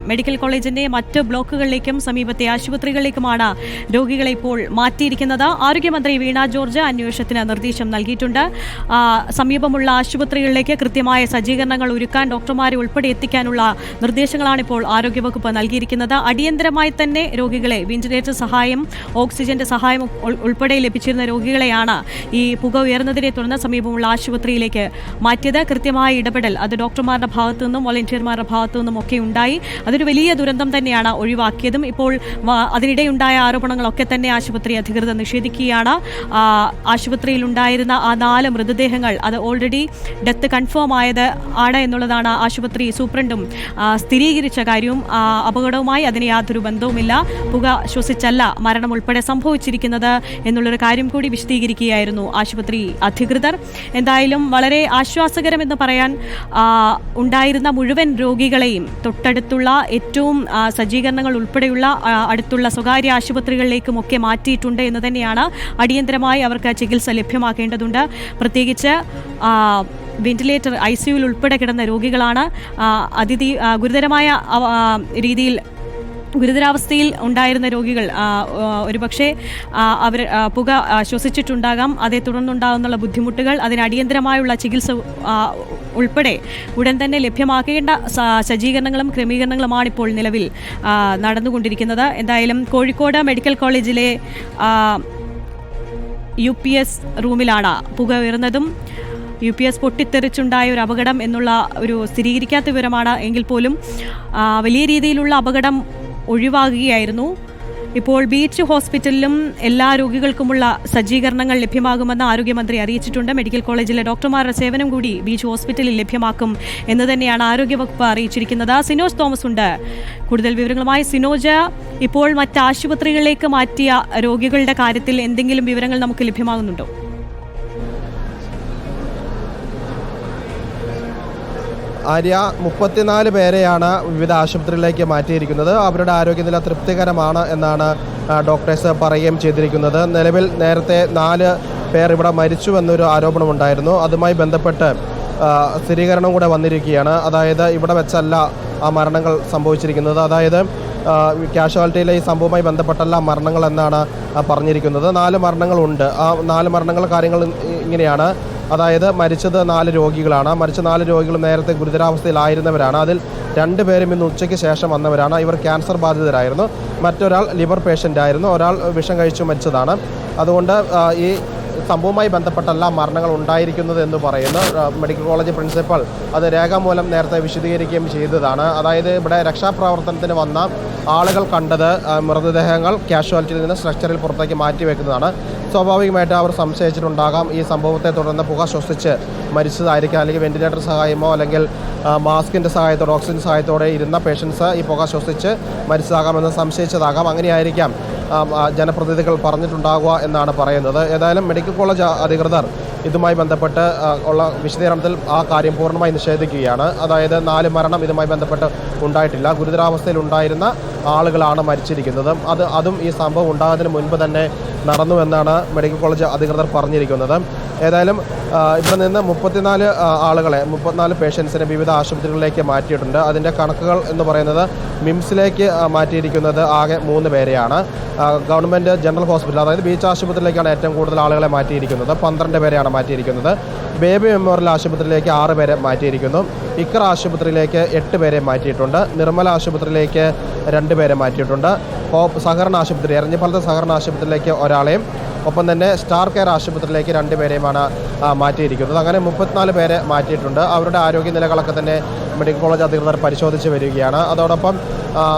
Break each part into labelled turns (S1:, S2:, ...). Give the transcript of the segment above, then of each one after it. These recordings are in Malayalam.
S1: മെഡിക്കൽ കോളേജിന്റെ മറ്റ് ബ്ലോക്കുകളിലേക്കും സമീപത്തെ ആശുപത്രികളിലേക്കുമാണ് രോഗികളെ ഇപ്പോൾ മാറ്റിയിരിക്കുന്നത്. ആരോഗ്യമന്ത്രി വീണ ജോർജ് അന്വേഷണത്തിന് നിർദ്ദേശം നൽകിയിട്ടുണ്ട്. സമീപമുള്ള ആശുപത്രികളിലേക്ക് കൃത്യമായ സജ്ജീകരണങ്ങൾ ഒരുക്കാൻ ഡോക്ടർമാരെ ഉൾപ്പെടെ എത്തിക്കാനുള്ള നിർദ്ദേശങ്ങളാണ് ഇപ്പോൾ ആരോഗ്യവകുപ്പ് നൽകിയിരിക്കുന്നത്. അടിയന്തരമായി തന്നെ രോഗികളെ വെന്റിലേറ്റർ സഹായം, ഓക്സിജന്റെ സഹായം ഉൾപ്പെടെ ലഭിച്ചിരുന്ന രോഗികളെയാണ് ഈ പുക ഉയർന്നതിനെ തുടർന്ന് സമീപമുള്ള ആശുപത്രിയിലേക്ക് മാറ്റിയത്. കൃത്യമായ ഇടപെടൽ അത് ഡോക്ടർമാരുടെ ഭാഗത്തു നിന്നും വോളണ്ടിയർമാരുടെ ഭാഗത്തു നിന്നും ഒക്കെ ഉണ്ടായി. അതൊരു വലിയ ദുരന്തം തന്നെയാണ് ഒഴിവാക്കിയതും. ഇപ്പോൾ അതിനിടെയുണ്ടായ ആരോപണങ്ങളൊക്കെ തന്നെ ആശുപത്രി അധികൃതർ നിഷേധിക്കുകയാണ്. ആശുപത്രിയിലുണ്ടായിരുന്ന ആ 4 മൃതദേഹങ്ങൾ അത് ഓൾറെഡി ഡെത്ത് കൺഫേം ആയത് ആണ് എന്നുള്ളതാണ് ആശുപത്രി സൂപ്രണ്ടും സ്ഥിരീകരിച്ച കാര്യവും. അപകടവുമായി അതിന് യാതൊരു ബന്ധവുമില്ല. പുക ശ്വസിച്ചല്ല മരണം ഉൾപ്പെടെ സംഭവിച്ചിരിക്കുന്നത് എന്നുള്ളൊരു കാര്യം കൂടി വിശദീകരിക്കുകയായിരുന്നു ആശുപത്രി അധികൃതർ. എന്തായാലും വളരെ ആശ്വാസകരമെന്ന് പറയാൻ ഉണ്ടായിരുന്ന മുഴുവൻ രോഗികളെയും തൊട്ടടുത്തുള്ള ഏറ്റവും സജ്ജീകരണങ്ങൾ ഉൾപ്പെടെയുള്ള അടുത്തുള്ള സ്വകാര്യ ആശുപത്രികളിലേക്കുമൊക്കെ മാറ്റിയിട്ടുണ്ട് എന്ന് തന്നെയാണ്. അടിയന്തരമായി അവർക്ക് ചികിത്സ ലഭ്യമാക്കേണ്ടതുണ്ട്. പ്രത്യേകിച്ച് വെന്റിലേറ്റർ ICUവിൽ ഉൾപ്പെടെ കിടന്ന രോഗികളാണ്. ഗുരുതരമായ രീതിയിൽ ഗുരുതരാവസ്ഥയിൽ ഉണ്ടായിരുന്ന രോഗികൾ ഒരുപക്ഷെ അവർ പുക ശ്വസിച്ചിട്ടുണ്ടാകാം. അതേ തുടർന്നുണ്ടാകുന്നുള്ള ബുദ്ധിമുട്ടുകൾ, അതിന് അടിയന്തരമായുള്ള ചികിത്സ ഉൾപ്പെടെ ഉടൻ തന്നെ ലഭ്യമാക്കേണ്ട സജ്ജീകരണങ്ങളും ക്രമീകരണങ്ങളുമാണ് ഇപ്പോൾ നിലവിൽ നടന്നുകൊണ്ടിരിക്കുന്നത്. എന്തായാലും കോഴിക്കോട് മെഡിക്കൽ കോളേജിലെ UPS റൂമിലാണ് പുക ഉയർന്നതും UPS പൊട്ടിത്തെറിച്ചുണ്ടായ ഒരു അപകടം എന്നുള്ള ഒരു സ്ഥിരീകരിക്കാത്ത വിവരമാണ്. എങ്കിൽ പോലും വലിയ രീതിയിലുള്ള അപകടം ഒഴിവാകുകയായിരുന്നു. ഇപ്പോൾ ബീച്ച് ഹോസ്പിറ്റലിലും എല്ലാ രോഗികൾക്കുമുള്ള സജ്ജീകരണങ്ങൾ ലഭ്യമാകുമെന്ന് ആരോഗ്യമന്ത്രി അറിയിച്ചിട്ടുണ്ട്. മെഡിക്കൽ കോളേജിലെ ഡോക്ടർമാരുടെ സേവനം കൂടി ബീച്ച് ഹോസ്പിറ്റലിൽ ലഭ്യമാക്കും എന്ന് തന്നെയാണ് ആരോഗ്യവകുപ്പ് അറിയിച്ചിരിക്കുന്നത്. സിനോജ് തോമസ് ഉണ്ട് കൂടുതൽ വിവരങ്ങളുമായി. സിനോജ്, ഇപ്പോൾ മറ്റ് ആശുപത്രികളിലേക്ക് മാറ്റിയ രോഗികളുടെ കാര്യത്തിൽ എന്തെങ്കിലും വിവരങ്ങൾ നമുക്ക് ലഭ്യമാകുന്നുണ്ടോ?
S2: ആര്യ, 34 പേരെയാണ് വിവിധ ആശുപത്രികളിലേക്ക് മാറ്റിയിരിക്കുന്നത്. അവരുടെ ആരോഗ്യനില തൃപ്തികരമാണ് എന്നാണ് ഡോക്ടേഴ്സ് പറയുകയും ചെയ്തിരിക്കുന്നത്. നിലവിൽ നേരത്തെ 4 പേർ ഇവിടെ മരിച്ചുവെന്നൊരു ആരോപണമുണ്ടായിരുന്നു. അതുമായി ബന്ധപ്പെട്ട് സ്ഥിരീകരണം കൂടെ വന്നിരിക്കുകയാണ്. അതായത് ഇവിടെ വെച്ചല്ല ആ മരണങ്ങൾ സംഭവിച്ചിരിക്കുന്നത്. അതായത് കാഷ്വാലിറ്റിയിലെ ഈ സംഭവവുമായി ബന്ധപ്പെട്ടല്ല മരണങ്ങൾ എന്നാണ് പറഞ്ഞിരിക്കുന്നത്. 4 മരണങ്ങളുണ്ട്. ആ 4 മരണങ്ങൾ കാര്യങ്ങൾ ഇങ്ങനെയാണ്. അതായത് മരിച്ചത് 4 രോഗികളാണ്. മരിച്ച 4 രോഗികളും നേരത്തെ ഗുരുതരാവസ്ഥയിലായിരുന്നവരാണ്. അതിൽ 2 പേരും ഇന്ന് ഉച്ചയ്ക്ക് ശേഷം വന്നവരാണ്. ഇവർ ക്യാൻസർ ബാധിതരായിരുന്നു. മറ്റൊരാൾ ലിവർ പേഷ്യൻ്റ് ആയിരുന്നു. ഒരാൾ വിഷം കഴിച്ചു മരിച്ചതാണ്. അതുകൊണ്ട് ഈ സംഭവവുമായി ബന്ധപ്പെട്ടല്ല മരണങ്ങൾ ഉണ്ടായിരിക്കുന്നത് എന്ന് പറയുന്നു മെഡിക്കൽ കോളേജ് പ്രിൻസിപ്പൽ. അത് രേഖാമൂലം നേരത്തെ വിശദീകരിക്കുകയും ചെയ്തതാണ്. അതായത് ഇവിടെ രക്ഷാപ്രവർത്തനത്തിന് വന്ന ആളുകൾ കണ്ടത് മൃതദേഹങ്ങൾ കാഷ്വാലിറ്റിയിൽ നിന്ന് സ്ട്രക്ചറിൽ പുറത്തേക്ക് മാറ്റിവെക്കുന്നതാണ്. സ്വാഭാവികമായിട്ട് അവർ സംശയിച്ചിട്ടുണ്ടാകാം ഈ സംഭവത്തെ തുടർന്ന് പുക ശ്വസിച്ച് മരിച്ചതായിരിക്കാം, അല്ലെങ്കിൽ വെന്റിലേറ്റർ സഹായമോ അല്ലെങ്കിൽ മാസ്കിൻ്റെ സഹായത്തോടെ ഓക്സിജൻ സഹായത്തോടെ ഇരുന്ന പേഷ്യൻസ് ഈ പുക ശ്വസിച്ച് മരിച്ചതാകാമെന്ന് സംശയിച്ചതാകാം. അങ്ങനെയായിരിക്കാം ജനപ്രതിനിധികൾ പറഞ്ഞിട്ടുണ്ടാകുക എന്നാണ് പറയുന്നത്. ഏതായാലും മെഡിക്കൽ കോളേജ് അധികൃതർ ഇതുമായി ബന്ധപ്പെട്ട് ഉള്ള വിശദീകരണത്തിൽ ആ കാര്യം പൂർണ്ണമായി നിഷേധിക്കുകയാണ്. അതായത് 4 മരണം ഇതുമായി ബന്ധപ്പെട്ട് ഉണ്ടായിട്ടില്ല. ഗുരുതരാവസ്ഥയിൽ ഉണ്ടായിരുന്ന ആളുകളാണ് മരിച്ചിരിക്കുന്നത്. അതും ഈ സംഭവം ഉണ്ടാകുന്നതിന് മുൻപ് തന്നെ നടന്നുവെന്നാണ് മെഡിക്കൽ കോളേജ് അധികൃതർ പറഞ്ഞിരിക്കുന്നത്. ഏതായാലും ഇവിടെ നിന്ന് 34 പേഷ്യൻസിനെ വിവിധ ആശുപത്രികളിലേക്ക് മാറ്റിയിട്ടുണ്ട്. അതിൻ്റെ കണക്കുകൾ എന്ന് പറയുന്നത് മിംസിലേക്ക് മാറ്റിയിരിക്കുന്നത് ആകെ 3 പേരെയാണ്. ഗവൺമെൻറ് ജനറൽ ഹോസ്പിറ്റൽ, അതായത് ബീച്ച് ആശുപത്രിയിലേക്കാണ് ഏറ്റവും കൂടുതൽ ആളുകളെ മാറ്റിയിരിക്കുന്നത്. 12 പേരെയാണ് മാറ്റിയിരിക്കുന്നത്. ബേബി മെമ്മോറിയൽ ആശുപത്രിയിലേക്ക് 6 പേരെ മാറ്റിയിരിക്കുന്നു. ഇക്ര ആശുപത്രിയിലേക്ക് 8 പേരെ മാറ്റിയിട്ടുണ്ട്. നിർമ്മല ആശുപത്രിയിലേക്ക് 2 പേരെ മാറ്റിയിട്ടുണ്ട്. സഹകരണ ആശുപത്രി, എരഞ്ഞിപ്പാലത്തെ സഹകരണ ആശുപത്രിയിലേക്ക് ഒരാളെയും, ഒപ്പം തന്നെ സ്റ്റാർ കെയർ ആശുപത്രിയിലേക്ക് 2 പേരെയുമാണ് മാറ്റിയിരിക്കുന്നത്. അങ്ങനെ 34 പേരെ മാറ്റിയിട്ടുണ്ട്. അവരുടെ ആരോഗ്യനിലകളൊക്കെ തന്നെ മെഡിക്കൽ കോളേജ് അധികൃതർ പരിശോധിച്ച് വരികയാണ്. അതോടൊപ്പം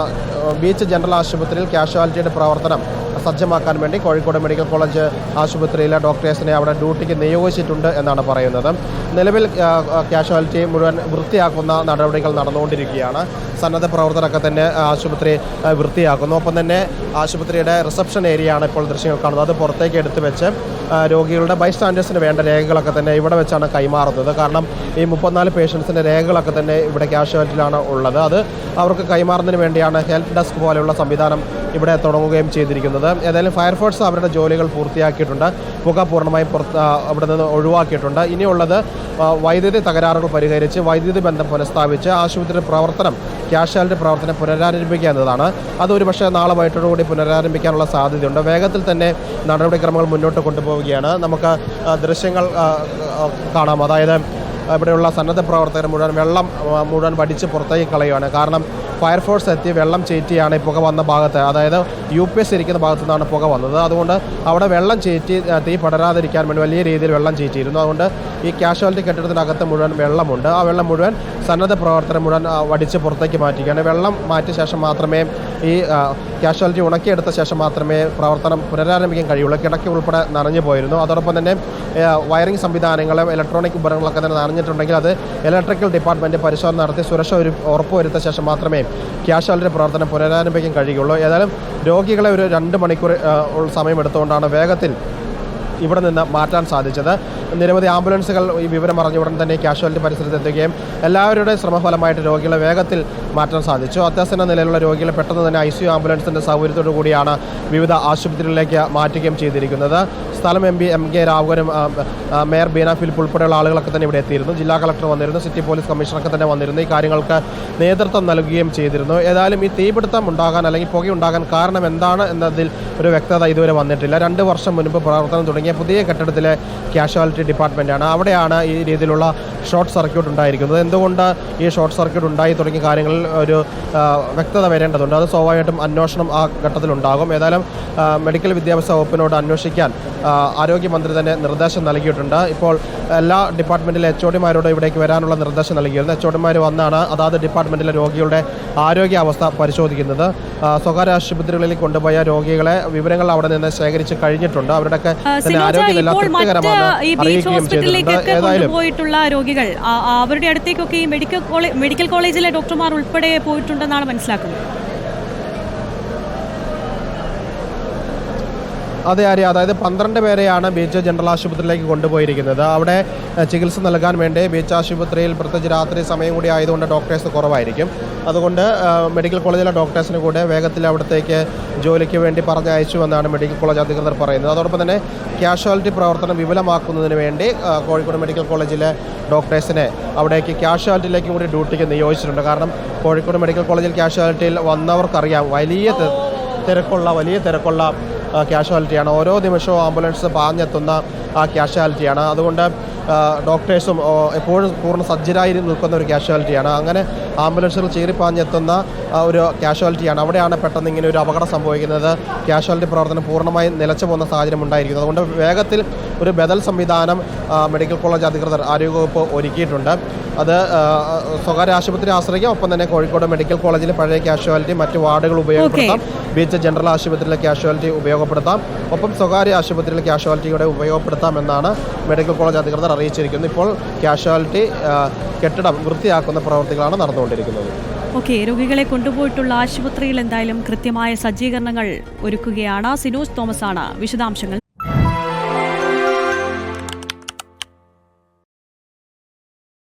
S2: ബീച്ച് ജനറൽ ആശുപത്രിയിൽ കാഷ്വാലിറ്റിയുടെ പ്രവർത്തനം സജ്ജമാക്കാൻ വേണ്ടി കോഴിക്കോട് മെഡിക്കൽ കോളേജ് ആശുപത്രിയിലെ ഡോക്ടേഴ്സിനെ അവിടെ ഡ്യൂട്ടിക്ക് നിയോഗിച്ചിട്ടുണ്ട് എന്നാണ് പറയുന്നത്. നിലവിൽ കാഷ്വാലിറ്റി മുഴുവൻ വൃത്തിയാക്കുന്ന നടപടികൾ നടന്നുകൊണ്ടിരിക്കുകയാണ്. സന്നദ്ധ പ്രവർത്തകരൊക്കെ തന്നെ ആശുപത്രി വൃത്തിയാക്കുന്നു. ഒപ്പം തന്നെ ആശുപത്രിയുടെ റിസപ്ഷൻ ഏരിയയാണ് ഇപ്പോൾ ദൃശ്യങ്ങൾ കാണുന്നത്. അത് പുറത്തേക്ക് എടുത്തു വെച്ച് രോഗികളുടെ ബൈസ്റ്റാൻഡേഴ്സിന് വേണ്ട രേഖകളൊക്കെ തന്നെ ഇവിടെ വെച്ചാണ് കൈമാറുന്നത്. കാരണം ഈ 34 പേഷ്യൻസിൻ്റെ രേഖകളൊക്കെ തന്നെ ഇവിടെ കാഷ്വാലിറ്റിയിലാണ് ഉള്ളത്. അത് അവർക്ക് കൈമാറുന്നതിന് വേണ്ടിയാണ് ഹെൽപ്പ് ഡെസ്ക് പോലെയുള്ള സംവിധാനം ഇവിടെ തുടങ്ങുകയും ചെയ്തിരിക്കുന്നത്. ഏതായാലും ഫയർഫോഴ്സ് അവരുടെ ജോലികൾ പൂർത്തിയാക്കിയിട്ടുണ്ട്. പുക പൂർണ്ണമായും അവിടെ നിന്ന് ഒഴിവാക്കിയിട്ടുണ്ട്. ഇനിയുള്ളത് വൈദ്യുതി തകരാറുകൾ പരിഹരിച്ച് വൈദ്യുതി ബന്ധം പുനഃസ്ഥാപിച്ച് ആശുപത്രിയുടെ പ്രവർത്തനം ക്യാഷ്വാലിറ്റി പ്രവർത്തനം പുനരാരംഭിക്കുക എന്നതാണ്. അതൊരു പക്ഷേ നാളെ വൈകിട്ടോടുകൂടി പുനരാരംഭിക്കാനുള്ള സാധ്യതയുണ്ട്. വേഗത്തിൽ തന്നെ നടപടിക്രമങ്ങൾ മുന്നോട്ട് കൊണ്ടുപോവുകയാണ്. നമുക്ക് ദൃശ്യങ്ങൾ കാണാം. അതായത് ഇവിടെയുള്ള സന്നദ്ധ പ്രവർത്തകർ മുഴുവൻ വടിച്ച് പുറത്തേക്ക് കളയുകയാണ്. കാരണം ഫയർഫോഴ്സ് എത്തി വെള്ളം ചേറ്റിയാണ് ഈ പുക വന്ന ഭാഗത്ത്, അതായത് UPS ഇരിക്കുന്ന ഭാഗത്തു നിന്നാണ് പുക വന്നത്. അതുകൊണ്ട് അവിടെ വെള്ളം ചേറ്റി തീ പടരാതിരിക്കാൻ വേണ്ടി വലിയ രീതിയിൽ വെള്ളം ചേറ്റിയിരുന്നു. അതുകൊണ്ട് ഈ ക്യാഷ്വാലിറ്റി കെട്ടിടത്തിനകത്ത് മുഴുവൻ വെള്ളമുണ്ട്. ആ വെള്ളം മുഴുവൻ സന്നദ്ധ പ്രവർത്തകർ മുഴുവൻ വടിച്ച് പുറത്തേക്ക് മാറ്റിക്കുകയാണ്. വെള്ളം മാറ്റിയ ശേഷം മാത്രമേ ഈ ക്യാഷ്വാലിറ്റി ഉണക്കിയെടുത്ത ശേഷം മാത്രമേ പ്രവർത്തനം പുനരാരംഭിക്കാൻ കഴിയുള്ളൂ. കിടക്കി ഉൾപ്പെടെ നനഞ്ഞു പോയിരുന്നു. അതോടൊപ്പം തന്നെ വയറിംഗ് സംവിധാനങ്ങളും ഇലക്ട്രോണിക് ഉപകരണങ്ങളൊക്കെ തന്നെ നനഞ്ഞിട്ടുണ്ടെങ്കിൽ അത് ഇലക്ട്രിക്കൽ ഡിപ്പാർട്ട്മെൻറ്റ് പരിശോധന നടത്തി സുരക്ഷ ഉറപ്പുവരുത്തിയ ശേഷം മാത്രമേ ക്യാഷ്വാലിറ്റി പ്രവർത്തനം പുനരാരംഭിക്കാൻ കഴിയുള്ളൂ. ഏതായാലും രോഗികളെ ഒരു 2 മണിക്കൂർ സമയമെടുത്തുകൊണ്ടാണ് വേഗത്തിൽ ഇവിടെ നിന്ന് മാറ്റാൻ സാധിച്ചത്. നിരവധി ആംബുലൻസുകൾ ഈ വിവരം അറിഞ്ഞ ഉടൻ തന്നെ ക്യാഷ്വാലിറ്റി പരിസരത്ത് എത്തുകയും എല്ലാവരുടെയും ശ്രമഫലമായിട്ട് രോഗികളെ വേഗത്തിൽ മാറ്റാൻ സാധിച്ചു. അത്യാസന്ന നിലയിലുള്ള രോഗികളെ പെട്ടെന്ന് തന്നെ ICU ആംബുലൻസിൻ്റെ സൗകര്യത്തോടു കൂടിയാണ് വിവിധ ആശുപത്രികളിലേക്ക് മാറ്റുകയും ചെയ്തിരിക്കുന്നത്. സ്ഥലം MP MK രാഘവനും മേയർ ബീന ഫിലിപ്പ് ഉൾപ്പെടെയുള്ള ആളുകളൊക്കെ തന്നെ ഇവിടെ എത്തിയിരുന്നു. ജില്ലാ കളക്ടർ വന്നിരുന്നു, സിറ്റി പോലീസ് കമ്മീഷണറൊക്കെ തന്നെ വന്നിരുന്നു. ഈ കാര്യങ്ങൾക്ക് നേതൃത്വം നൽകുകയും ചെയ്തിരുന്നു. ഏതായാലും ഈ തീപിടുത്തം ഉണ്ടാകാൻ അല്ലെങ്കിൽ പുകയുണ്ടാകാൻ കാരണം എന്താണ് എന്നതിൽ ഒരു വ്യക്തത ഇതുവരെ വന്നിട്ടില്ല. 2 വർഷം മുൻപ് പ്രവർത്തനം തുടങ്ങിയ പുതിയ കെട്ടിടത്തിലെ ക്യാഷ്വാലിറ്റി ഡിപ്പാർട്ട്മെൻറ്റാണ്. അവിടെയാണ് ഈ രീതിയിലുള്ള ഷോർട്ട് സർക്യൂട്ട് ഉണ്ടായിരിക്കുന്നത്. എന്തുകൊണ്ട് ഈ ഷോർട്ട് സർക്യൂട്ട് ഉണ്ടായി തുടങ്ങിയ കാര്യങ്ങളിൽ ഒരു വ്യക്തത വരേണ്ടതുണ്ട്. അത് സ്വാഭാവികമായിട്ടും അന്വേഷണം ആ ഘട്ടത്തിലുണ്ടാകും. ഏതായാലും മെഡിക്കൽ വിദ്യാഭ്യാസ വകുപ്പിനോട് അന്വേഷിക്കാൻ ആരോഗ്യമന്ത്രി തന്നെ നിർദ്ദേശം നൽകിയിട്ടുണ്ട്. ഇപ്പോൾ എല്ലാ ഡിപ്പാർട്ട്മെൻറ്റിലെ HODമാരോട് ഇവിടേക്ക് വരാനുള്ള നിർദ്ദേശം നൽകിയിരുന്നു. HODമാർ വന്നാണ് അതാത് ഡിപ്പാർട്ട്മെൻറ്റിലെ രോഗികളുടെ ആരോഗ്യാവസ്ഥ പരിശോധിക്കുന്നത്. സ്വകാര്യ ആശുപത്രികളിൽ കൊണ്ടുപോയ രോഗികളെ വിവരങ്ങൾ അവിടെ നിന്ന് ശേഖരിച്ച് കഴിഞ്ഞിട്ടുണ്ട്. അവരുടെയൊക്കെ ആരോഗ്യനില തൃപ്തികരമാണ് അറിയിക്കുകയും ചെയ്തിട്ടുണ്ട്. ഏതായാലും
S1: പോയിട്ടുള്ള രോഗികൾ അവരുടെ അടുത്തേക്കൊക്കെ ഈ മെഡിക്കൽ കോളേജിലെ ഡോക്ടർമാർ ഉൾപ്പെടെ പോയിട്ടുണ്ടെന്നാണ് മനസ്സിലാക്കുന്നത്.
S2: അതെ ആര്യ, അതായത് 12 പേരെയാണ് ബീച്ച് ജനറൽ ആശുപത്രിയിലേക്ക് കൊണ്ടുപോയിരിക്കുന്നത്. അവിടെ ചികിത്സ നൽകാൻ വേണ്ടി ബീച്ച് ആശുപത്രിയിൽ പ്രത്യേകിച്ച് രാത്രി സമയം കൂടി ആയതുകൊണ്ട് ഡോക്ടേഴ്സ് കുറവായിരിക്കും. അതുകൊണ്ട് മെഡിക്കൽ കോളേജിലെ ഡോക്ടേഴ്സിന് കൂടെ വേഗത്തിൽ അവിടത്തേക്ക് ജോലിക്ക് വേണ്ടി പറഞ്ഞയച്ചു എന്നാണ് മെഡിക്കൽ കോളേജ് അധികൃതർ പറയുന്നത്. അതോടൊപ്പം തന്നെ ക്യാഷ്വാലിറ്റി പ്രവർത്തനം വിപുലമാക്കുന്നതിന് വേണ്ടി കോഴിക്കോട് മെഡിക്കൽ കോളേജിലെ ഡോക്ടേഴ്സിനെ അവിടേക്ക് ക്യാഷ്വാലിറ്റിയിലേക്ക് കൂടി ഡ്യൂട്ടിക്ക് നിയോഗിച്ചിട്ടുണ്ട്. കാരണം കോഴിക്കോട് മെഡിക്കൽ കോളേജിൽ ക്യാഷ്വാലിറ്റിയിൽ വന്നവർക്കറിയാം വലിയ തിരക്കുള്ള ക്യാഷ്വാലിറ്റിയാണ്. ഓരോ നിമിഷവും ആംബുലൻസ് പാഞ്ഞെത്തുന്ന ക്യാഷ്വാലിറ്റിയാണ്. അതുകൊണ്ട് ഡോക്ടേഴ്സും എപ്പോഴും പൂർണ്ണ സജ്ജരായി നിൽക്കുന്ന ഒരു ക്യാഷ്വാലിറ്റിയാണ്. അങ്ങനെ ആംബുലൻസുകൾ ചീറിപ്പാഞ്ഞെത്തുന്ന ഒരു ക്യാഷ്വാലിറ്റിയാണ്. അവിടെയാണ് പെട്ടെന്ന് ഇങ്ങനെ ഒരു അപകടം സംഭവിക്കുന്നത്. ക്യാഷ്വാലിറ്റി പ്രവർത്തനം പൂർണ്ണമായും നിലച്ചു പോകുന്ന സാഹചര്യം ഉണ്ടായിരിക്കുന്നത്. അതുകൊണ്ട് വേഗത്തിൽ ഒരു ബദൽ സംവിധാനം മെഡിക്കൽ കോളേജ് അധികൃതർ ആരോഗ്യവകുപ്പ് ഒരുക്കിയിട്ടുണ്ട്. അത് സ്വകാര്യ ആശുപത്രി ആശ്രയിക്കാം. ഒപ്പം തന്നെ കോഴിക്കോട് മെഡിക്കൽ കോളേജിലെ പഴയ ക്യാഷ്വാലിറ്റി മറ്റ് വാർഡുകൾ ഉപയോഗപ്പെടുത്താം. ബീച്ച് ജനറൽ ആശുപത്രിയിലെ ക്യാഷ്വാലിറ്റി ഉപയോഗപ്പെടുത്താം. ഒപ്പം സ്വകാര്യ ആശുപത്രിയിലെ ക്യാഷ്വാലിറ്റിയുടെ ഉപയോഗപ്പെടുത്താമെന്നാണ് മെഡിക്കൽ കോളേജ് അധികൃതർ അറിയിച്ചിരിക്കുന്നത്. ഇപ്പോൾ ക്യാഷ്വാലിറ്റി കെട്ടിടം വൃത്തിയാക്കുന്ന പ്രവൃത്തികളാണ് നടന്നുകൊണ്ടിരിക്കുന്നത്.
S1: ഓക്കെ, രോഗികളെ കൊണ്ടുപോയിട്ടുള്ള ആശുപത്രിയിൽ എന്തായാലും കൃത്യമായ സജ്ജീകരണങ്ങൾ ഒരുക്കുകയാണ്. സിനോജ് തോമസ് ആണ് വിശദാംശങ്ങൾ